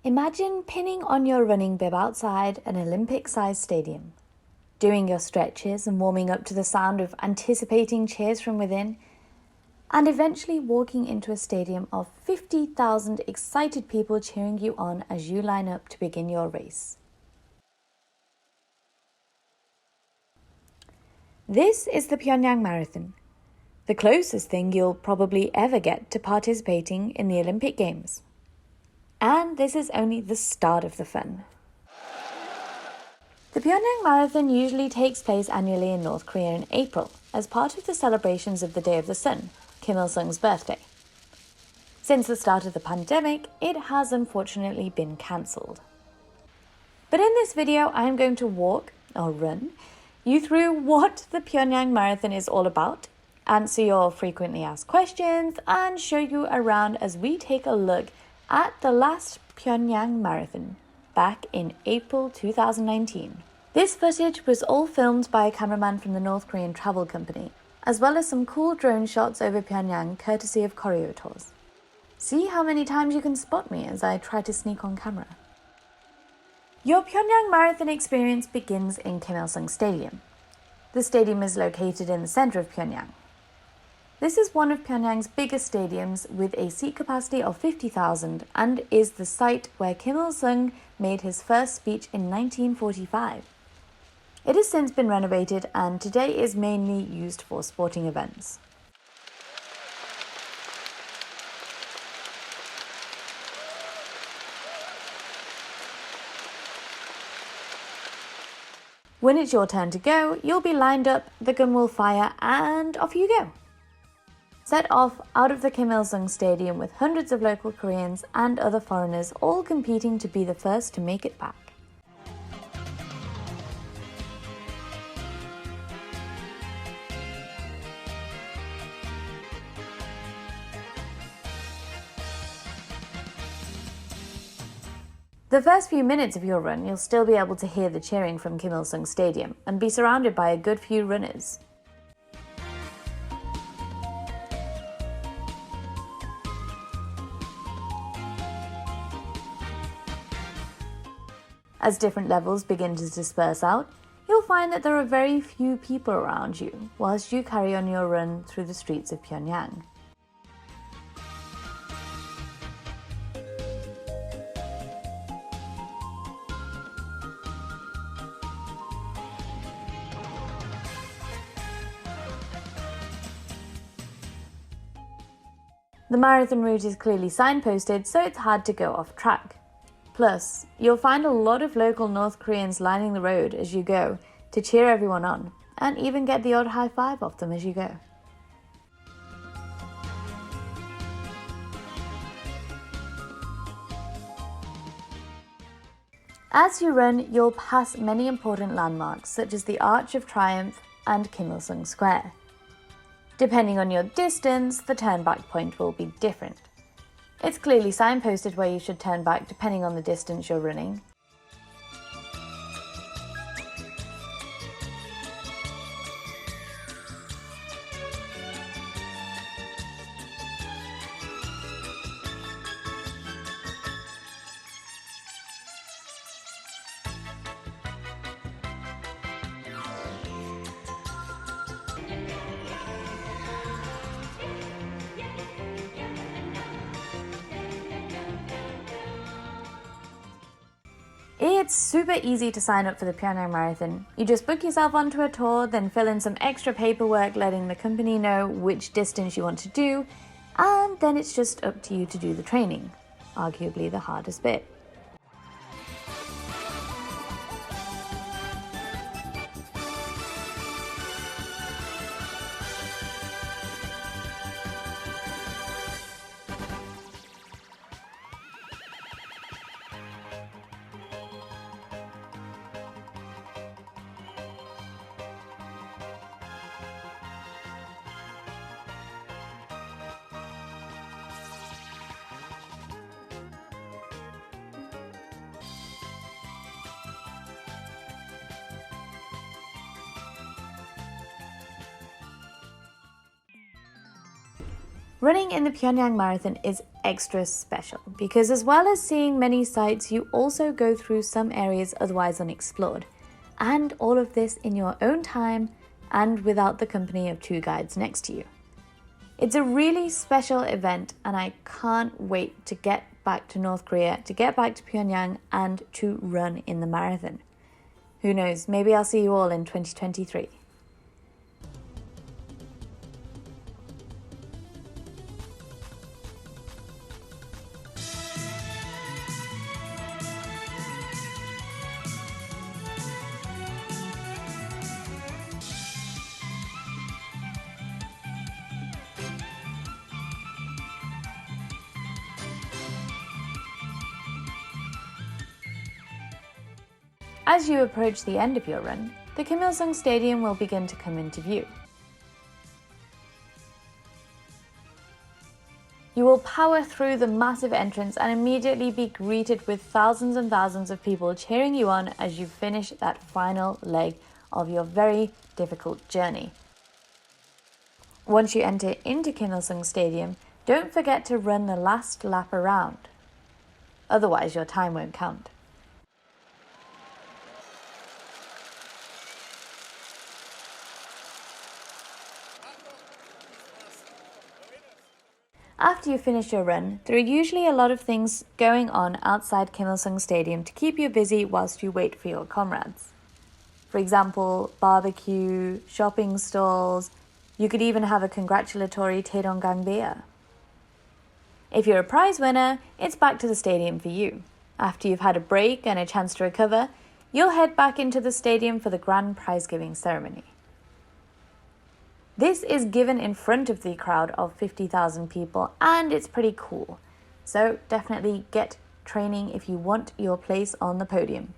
Imagine pinning on your running bib outside an Olympic-sized stadium, doing your stretches and warming up to the sound of anticipating cheers from within, and eventually walking into a stadium of 50,000 excited people cheering you on as you line up to begin your race. This is the Pyongyang Marathon, the closest thing you'll probably ever get to participating in the Olympic Games. And this is only the start of the fun. The Pyongyang Marathon usually takes place annually in North Korea in April as part of the celebrations of the Day of the Sun, Kim Il-sung's birthday. Since the start of the pandemic, it has unfortunately been cancelled. But in this video, I am going to walk, or run, you through what the Pyongyang Marathon is all about, answer your frequently asked questions, and show you around as we take a look at the last Pyongyang Marathon back in April 2019. This footage was all filmed by a cameraman from the North Korean travel company, as well as some cool drone shots over Pyongyang courtesy of Koryo Tours. See how many times you can spot me as I try to sneak on camera. Your Pyongyang Marathon experience begins in Kim Il-sung Stadium. The stadium is located in the center of Pyongyang. This is one of Pyongyang's biggest stadiums with a seat capacity of 50,000 and is the site where Kim Il-sung made his first speech in 1945. It has since been renovated and today is mainly used for sporting events. When it's your turn to go, you'll be lined up, the gun will fire, and off you go. Set off out of the Kim Il-sung Stadium with hundreds of local Koreans and other foreigners all competing to be the first to make it back. The first few minutes of your run, you'll still be able to hear the cheering from Kim Il-sung Stadium and be surrounded by a good few runners. As different levels begin to disperse out, you'll find that there are very few people around you whilst you carry on your run through the streets of Pyongyang. The marathon route is clearly signposted, so it's hard to go off track. Plus, you'll find a lot of local North Koreans lining the road as you go to cheer everyone on, and even get the odd high five off them as you go. As you run, you'll pass many important landmarks such as the Arch of Triumph and Kim Il-sung Square. Depending on your distance, the turn-back point will be different. It's clearly signposted where you should turn back depending on the distance you're running. It's super easy to sign up for the Pyongyang Marathon. You just book yourself onto a tour, then fill in some extra paperwork letting the company know which distance you want to do, and then it's just up to you to do the training, arguably the hardest bit. Running in the Pyongyang Marathon is extra special because as well as seeing many sights, you also go through some areas otherwise unexplored. And all of this in your own time and without the company of 2 guides next to you. It's a really special event and I can't wait to get back to North Korea, to get back to Pyongyang and to run in the marathon. Who knows, maybe I'll see you all in 2023. As you approach the end of your run, the Kim Il-sung Stadium will begin to come into view. You will power through the massive entrance and immediately be greeted with thousands and thousands of people cheering you on as you finish that final leg of your very difficult journey. Once you enter into Kim Il-sung Stadium, don't forget to run the last lap around. Otherwise, your time won't count. After you finish your run, there are usually a lot of things going on outside Kim Il-sung Stadium to keep you busy whilst you wait for your comrades. For example, barbecue, shopping stalls, you could even have a congratulatory Taedonggang beer. If you're a prize winner, it's back to the stadium for you. After you've had a break and a chance to recover, you'll head back into the stadium for the grand prize-giving ceremony. This is given in front of the crowd of 50,000 people and it's pretty cool. So definitely get training if you want your place on the podium.